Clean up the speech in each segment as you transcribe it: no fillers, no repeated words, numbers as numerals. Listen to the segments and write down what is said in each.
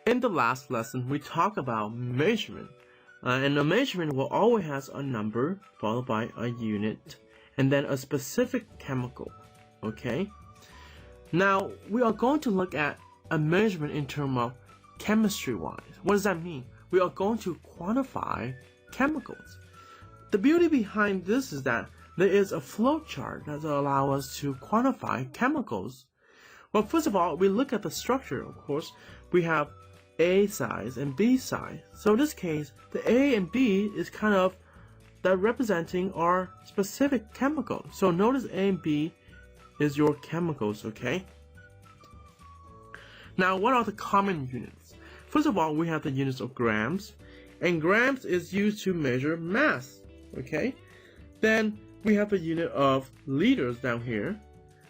In the last lesson, we talked about measurement. And a measurement will always have a number followed by a unit and then a specific chemical. Okay? Now, we are going to look at a measurement in terms of chemistry-wise. What does that mean? We are going to quantify chemicals. The beauty behind this is that there is a flow chart that will allow us to quantify chemicals. Well, first of all, we look at the structure, of course. We have A size and B size. So in this case, the A and B is kind of that representing our specific chemicals. So notice A and B is your chemicals, okay? Now, what are the common units? First of all, we have the units of grams, and grams is used to measure mass, okay? Then we have the unit of liters down here.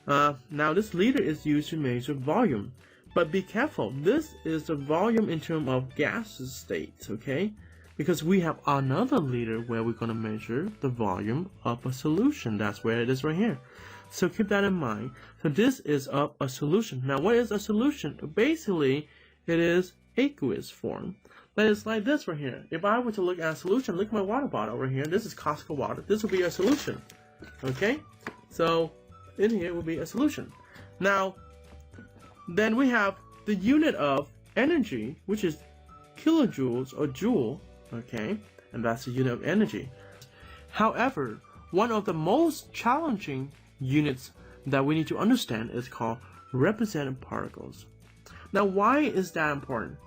Now this liter is used to measure volume. But be careful, this is the volume in terms of gaseous states, okay? Because we have another liter where we're going to measure the volume of a solution. That's where it is right here. So keep that in mind. So this is of a solution. Now what is a solution? Basically, it is aqueous form. That is like this right here. If I were to look at a solution, look at my water bottle over here. This is Costco water. This will be a solution, okay? So in here will be a solution. Now, then we have the unit of energy, which is kilojoules or joule, okay? And that's the unit of energy. However, one of the most challenging units that we need to understand is called representative particles. Now, why is that important?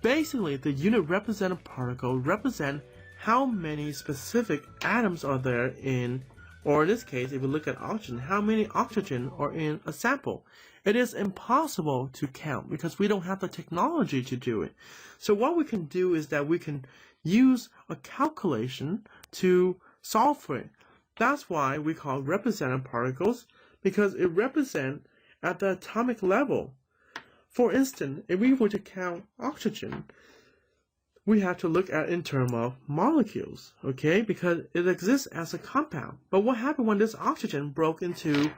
Basically, the unit representative particle represent how many specific atoms are there in, or in this case, if we look at oxygen, how many oxygen are in a sample. It is impossible to count because we don't have the technology to do it. So what we can do is that we can use a calculation to solve for it. That's why we call representative particles, because it represents at the atomic level. For instance, if we were to count oxygen, we have to look at in terms of molecules, okay? Because it exists as a compound. But what happened when this oxygen broke into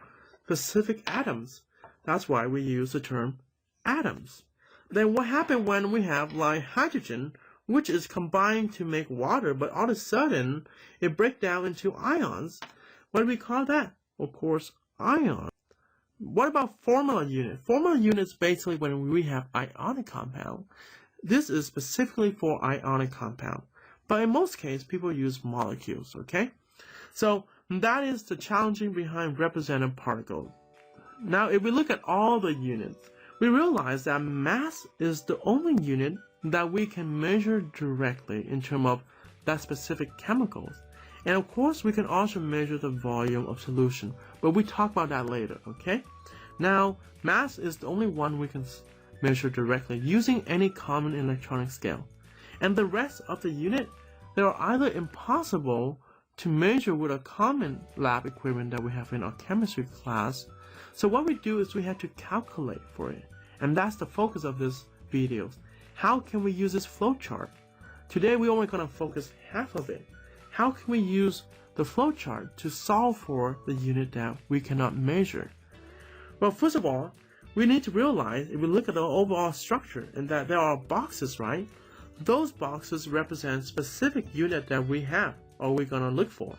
specific atoms? That's why we use the term atoms. Then what happened when we have like hydrogen, which is combined to make water, but all of a sudden it breaks down into ions? What do we call that? Of course, ion. What about formula unit? Formula unit is basically when we have ionic compound. This is specifically for ionic compound. But in most cases, people use molecules, okay? So that is the challenging behind representative particles. Now, if we look at all the units, we realize that mass is the only unit that we can measure directly in terms of that specific chemicals. And of course, we can also measure the volume of solution, but we talk about that later, okay? Now, mass is the only one we can measure directly using any common electronic scale. And the rest of the unit, they are either impossible to measure with a common lab equipment that we have in our chemistry class. So what we do is we have to calculate for it. And that's the focus of this video. How can we use this flowchart? Today we're only going to focus half of it. How can we use the flowchart to solve for the unit that we cannot measure? Well, first of all, we need to realize, if we look at the overall structure, and that there are boxes, right? Those boxes represent specific unit that we have, or we're going to look for.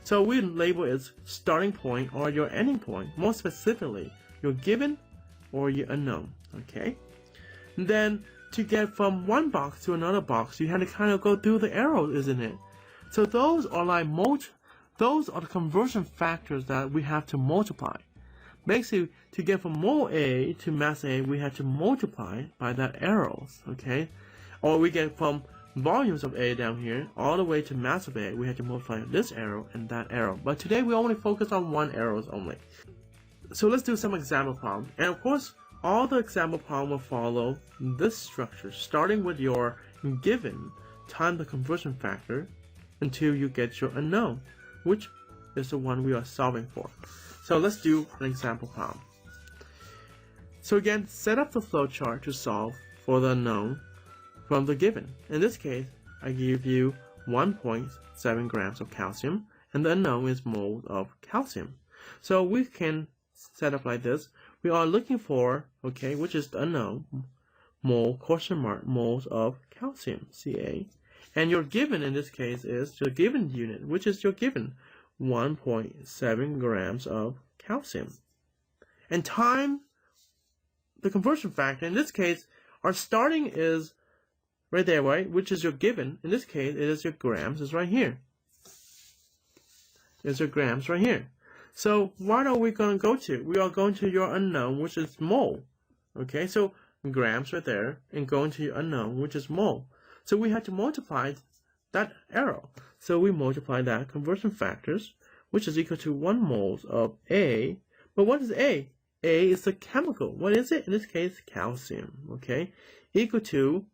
So we label it starting point or your ending point, more specifically, your given or your unknown, okay? And then to get from one box to another box, you have to kind of go through the arrows, isn't it? So those are like those are the conversion factors that we have to multiply. Basically, to get from mole A to mass A, we have to multiply by that arrows, okay? Or we get from volumes of A down here all the way to mass of A, we have to multiply this arrow and that arrow. But today we only focus on one arrows only. So let's do some example problem. And of course, all the example problem will follow this structure, starting with your given times the conversion factor until you get your unknown, which is the one we are solving for. So let's do an example problem. So again, set up the flowchart to solve for the unknown from the given. In this case, I give you 1.7 grams of calcium, and the unknown is mole of calcium. So we can set up like this. We are looking for, okay, which is the unknown, question mark, moles of calcium, Ca. And your given in this case is your given unit, which is your given 1.7 grams of calcium. And time, the conversion factor, in this case, our starting is right there, right? Which is your given. In this case, it is your grams, is right here. It's your grams right here. So what are we going to go to? We are going to your unknown, which is mole. Okay, so grams right there, and going to your unknown, which is mole. So we have to multiply that arrow. So we multiply that conversion factors, which is equal to 1 moles of A. But what is A? A is the chemical. What is it? In this case, calcium. Okay, equal to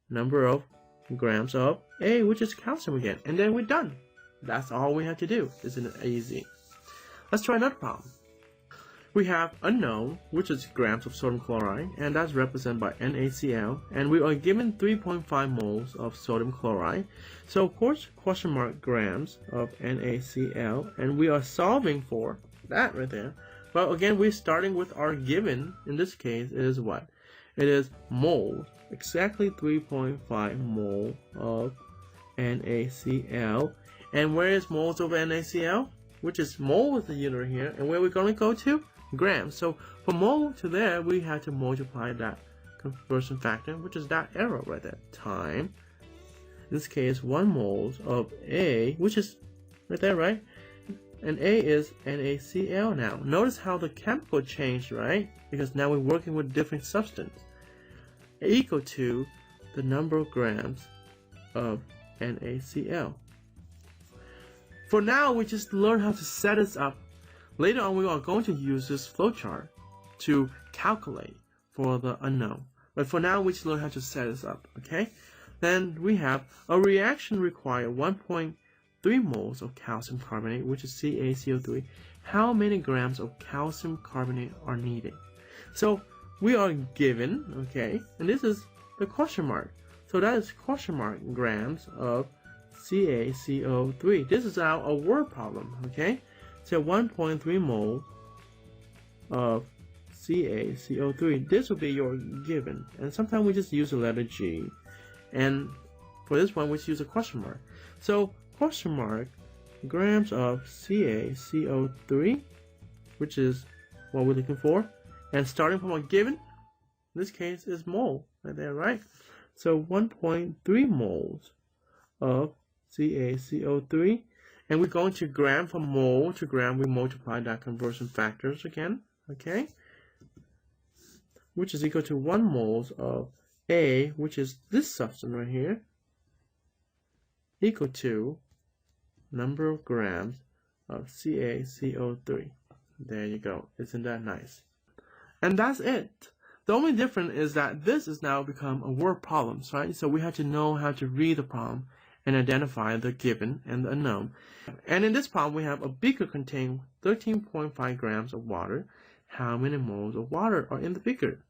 number of grams of A, which is calcium again. And then we're done. That's all we have to do. Isn't it easy? Let's try another problem. We have unknown, which is grams of sodium chloride, and that's represented by NaCl, and we are given 3.5 moles of sodium chloride. So of course, question mark grams of NaCl, and we are solving for that right there. But again, we're starting with our given. In this case, is what? It is moles, exactly 3.5 mole of NaCl. And where is moles of NaCl? Which is mole with the unit here, and where we're going to go to? Grams. So from mole to there, we have to multiply that conversion factor, which is that arrow right there, time. In this case, 1 moles of A, which is right there, right? And A is NaCl now. Notice how the chemical changed, right? Because now we're working with different substance. Equal to the number of grams of NaCl. For now, we just learn how to set this up. Later on, we are going to use this flowchart to calculate for the unknown. But for now, we just learn how to set this up, okay? Then we have a reaction require 1.3 moles of calcium carbonate, which is CaCO3. How many grams of calcium carbonate are needed? So we are given, okay, and this is the question mark. So that is question mark grams of CaCO3. This is now a word problem, okay? So 1.3 mole of CaCO3. This will be your given. And sometimes we just use the letter G. And for this one, we just use a question mark. So question mark grams of CaCO3, which is what we're looking for. And starting from a given, in this case is mole, right there, right? So 1.3 moles of CaCO3. And we're going to gram from mole to gram. We multiply that conversion factors again, okay? Which is equal to 1 moles of A, which is this substance right here, equal to number of grams of CaCO3. There you go. Isn't that nice? And that's it. The only difference is that this has now become a word problem, right? So we have to know how to read the problem and identify the given and the unknown. And in this problem, we have a beaker containing 13.5 grams of water. How many moles of water are in the beaker?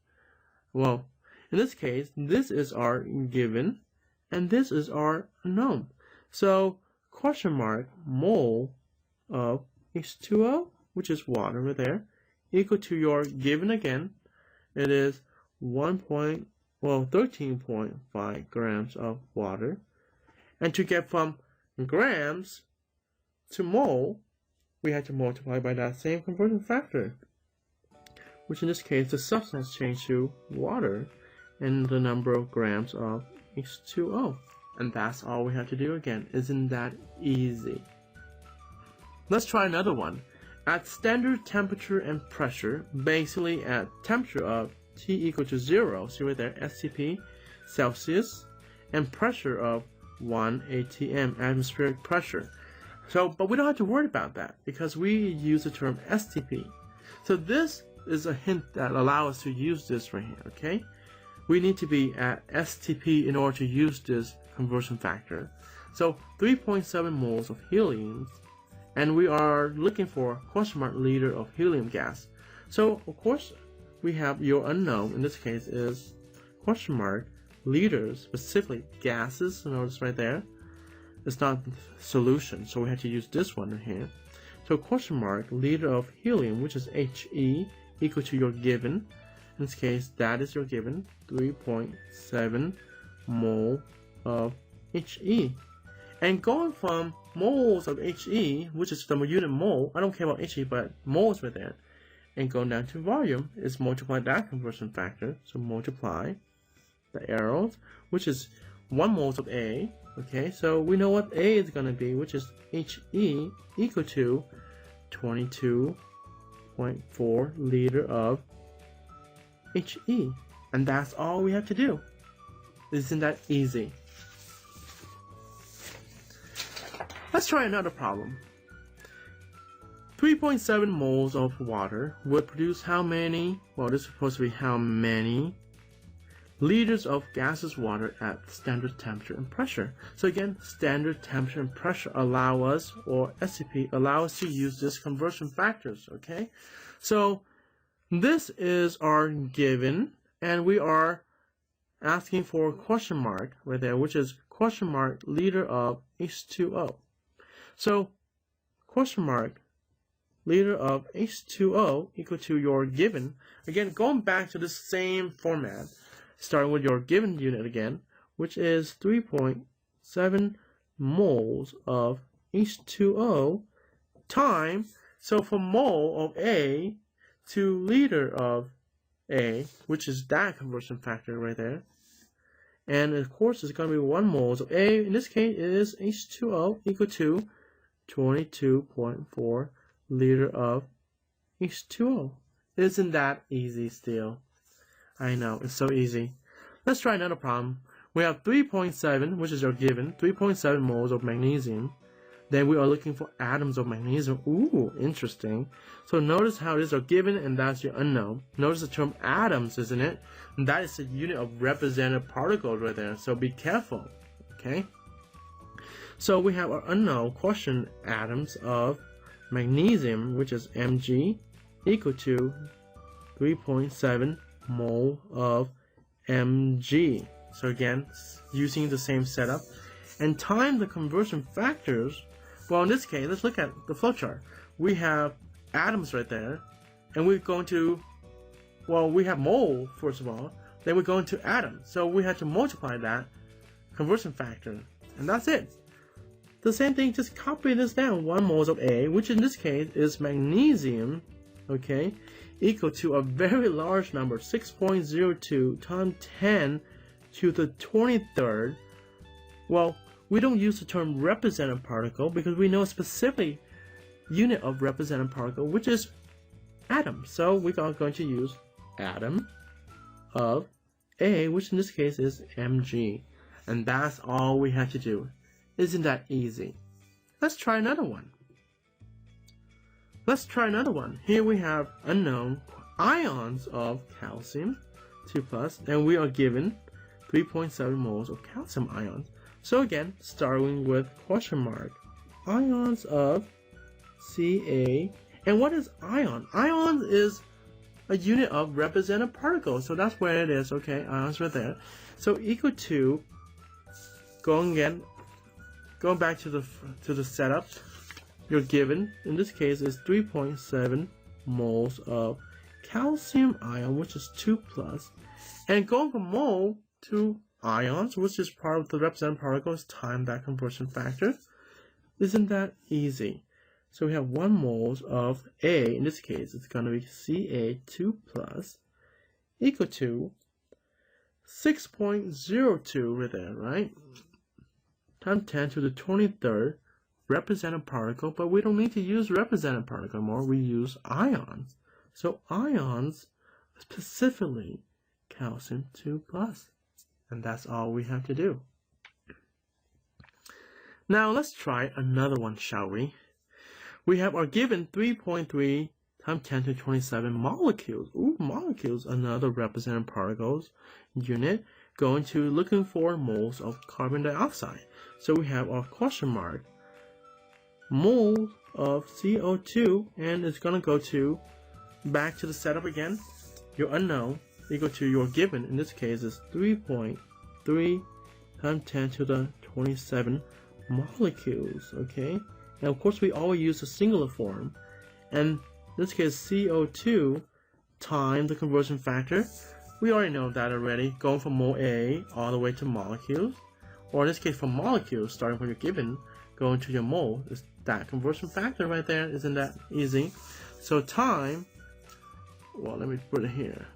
Well, in this case, this is our given, and this is our unknown. So, question mark mole of H2O, which is water right there, equal to your given again. It is 13.5 grams of water. And to get from grams to mole, we have to multiply by that same conversion factor, which in this case, the substance changed to water and the number of grams of H2O. And that's all we have to do again. Isn't that easy? Let's try another one. At standard temperature and pressure, basically at temperature of T equal to 0, see right there, STP, Celsius, and pressure of 1 atm, atmospheric pressure. So, but we don't have to worry about that because we use the term STP. So this is a hint that allows us to use this right here, okay? We need to be at STP in order to use this conversion factor. So 3.7 moles of helium, and we are looking for question mark liter of helium gas. So of course, we have your unknown, in this case is question mark liters, specifically gases. Notice right there, it's not solution, so we have to use this one here. So question mark liter of helium, which is He, equal to your given, In this case, that is your given 3.7 mole of He. And going from moles of He, which is the unit mole, I don't care about He, but moles right there, and going down to volume is multiply that conversion factor. So multiply the arrows, which is 1 moles of A. Okay, so we know what A is going to be, which is He equal to 22.4 liter of He. And that's all we have to do. Isn't that easy? Let's try another problem. 3.7 moles of water would produce how many, well, this is supposed to be how many liters of gaseous water at standard temperature and pressure. So again, standard temperature and pressure allow us, or STP, allow us to use this conversion factors, okay? So this is our given, and we are asking for a question mark right there, which is question mark liter of H2O. So question mark liter of H2O equal to your given. Again, going back to the same format, starting with your given unit again, which is 3.7 moles of H2O time. So from mole of A to liter of A, which is that conversion factor right there. And of course, it's going to be 1 moles of A. In this case, it is H2O equal to 22.4 liter of H2O. Isn't that easy still? I know, it's so easy. Let's try another problem. We have 3.7, which is our given, 3.7 moles of magnesium. Then we are looking for atoms of magnesium. Ooh, interesting. So notice how this is our given and that's your unknown. Notice the term atoms, isn't it? And that is the unit of representative particles right there. So be careful, okay? So we have our unknown question atoms of magnesium, which is Mg, equal to 3.7 mole of Mg. So again, using the same setup. And time the conversion factors, well in this case, let's look at the flowchart. We have atoms right there, and we're going to, well we have mole first of all, then we're going to atom. So we have to multiply that conversion factor, and that's it. The same thing, just copy this down, 1 moles of A, which in this case is magnesium, okay, equal to a very large number, 6.02 times 10 to the 23rd. Well, we don't use the term representative particle because we know a specific unit of representative particle, which is atom. So we are going to use atom of A, which in this case is Mg. And that's all we have to do. Isn't that easy? Let's try another one. Here we have unknown ions of calcium 2+, and we are given 3.7 moles of calcium ions. So again, starting with question mark, ions of Ca. And what is ion? Ion is a unit of representative particles. So that's where it is, okay? Ions right there. So equal to, going back to the setup, you're given, in this case, is 3.7 moles of calcium ion, which is 2+. And going from mole to ions, which is part of the representative particles, time that conversion factor. Isn't that easy? So we have 1 moles of A, in this case, it's going to be Ca2+, equal to 6.02 right there, right? Times 10 to the 23rd representative particle, but we don't need to use representative particle anymore, we use ions. So ions, specifically calcium 2+. And that's all we have to do. Now let's try another one, shall we? We have our given 3.3 times 10 to 27 molecules. Ooh, molecules, another representative particles unit, going to looking for moles of carbon dioxide. So we have our question mark, moles of CO2, and it's going to go to, back to the setup again, your unknown, equal to your given, in this case is 3.3 times 10 to the 27 molecules, okay? And of course we always use a singular form, and in this case CO2 time the conversion factor. We already know that already, going from mole A all the way to molecules, or in this case from molecules, starting from your given, going to your mole, is that conversion factor right there. Isn't that easy? So time, well, let me put it here.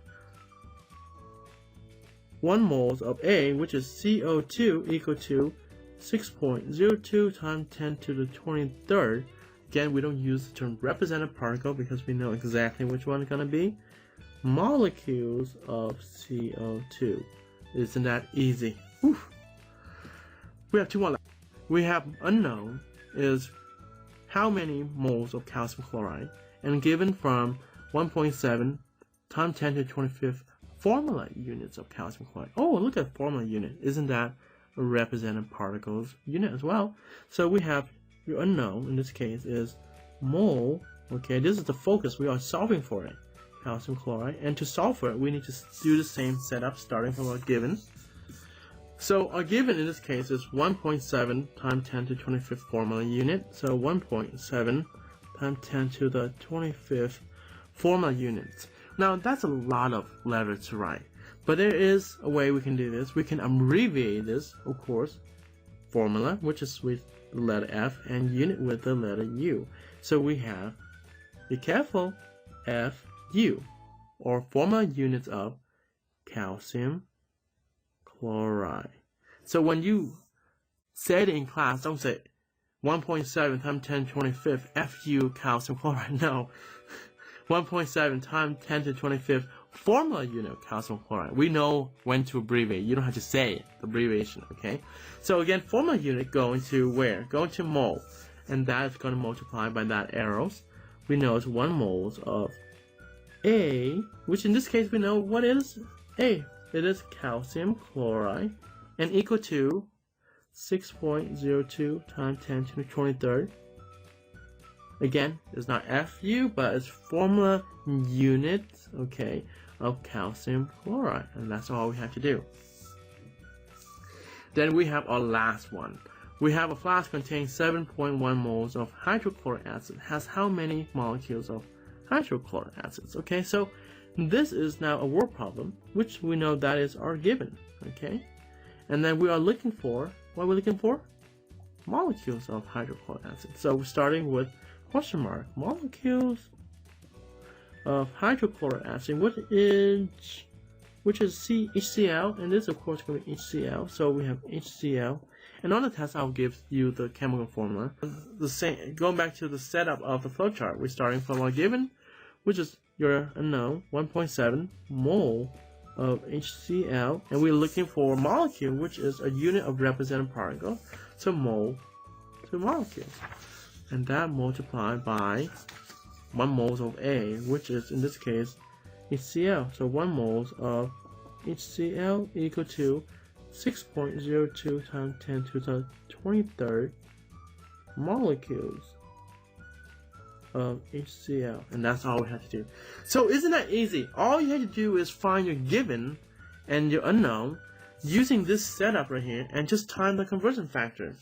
1 moles of A, which is CO2, equal to 6.02 times 10 to the 23rd. Again, we don't use the term representative particle because we know exactly which one is going to be. Molecules of CO2. Isn't that easy? Whew. We have 2 more left. We have unknown is how many moles of calcium chloride, and given from 1.7 times 10 to the 25th formula units of calcium chloride. Oh, look at formula unit. Isn't that a representative particles unit as well? So we have your unknown, in this case, is mole. Okay, this is the focus. We are solving for it. Calcium chloride. And to solve for it, we need to do the same setup starting from our given. So our given in this case is 1.7 times 10 to the 25th formula unit. So 1.7 times 10 to the 25th formula units. Now that's a lot of letters to write, but there is a way we can do this. We can abbreviate this, of course, formula, which is with the letter F, and unit with the letter U. So we have, be careful, FU, or formula units of calcium chloride. So when you say it in class, don't say 1.7 times 10 to the 25th FU calcium chloride. No. 1.7 times 10 to the 25th formula unit of calcium chloride. We know when to abbreviate. You don't have to say it, the abbreviation, okay? So again, formula unit going to where? Going to mole. And that is going to multiply by that arrows. We know it's 1 moles of A, which in this case we know what is A. It is calcium chloride, and equal to 6.02 times 10 to the 23rd. Again, it's not FU, but it's formula units, okay, of calcium chloride, and that's all we have to do. Then we have our last one. We have a flask containing 7.1 moles of hydrochloric acid. Has how many molecules of hydrochloric acids? Okay, so this is now a word problem, which we know that is our given, okay? And then we are looking for, what are we looking for? Molecules of hydrochloric acid. So we're starting with question mark, molecules of hydrochloric acid, which is HCl, and this of course going to be HCl. So we have HCl, and on the test I'll give you the chemical formula. The same, going back to the setup of the flowchart, we're starting from our given, which is your unknown, 1.7 mole of HCl, and we're looking for molecule, which is a unit of representative particle, so mole to molecule. And that multiplied by 1 moles of A, which is in this case HCl. So 1 moles of HCl equal to 6.02 times 10 to the 23rd molecules of HCl. And that's all we have to do. So isn't that easy? All you have to do is find your given and your unknown using this setup right here and just time the conversion factor.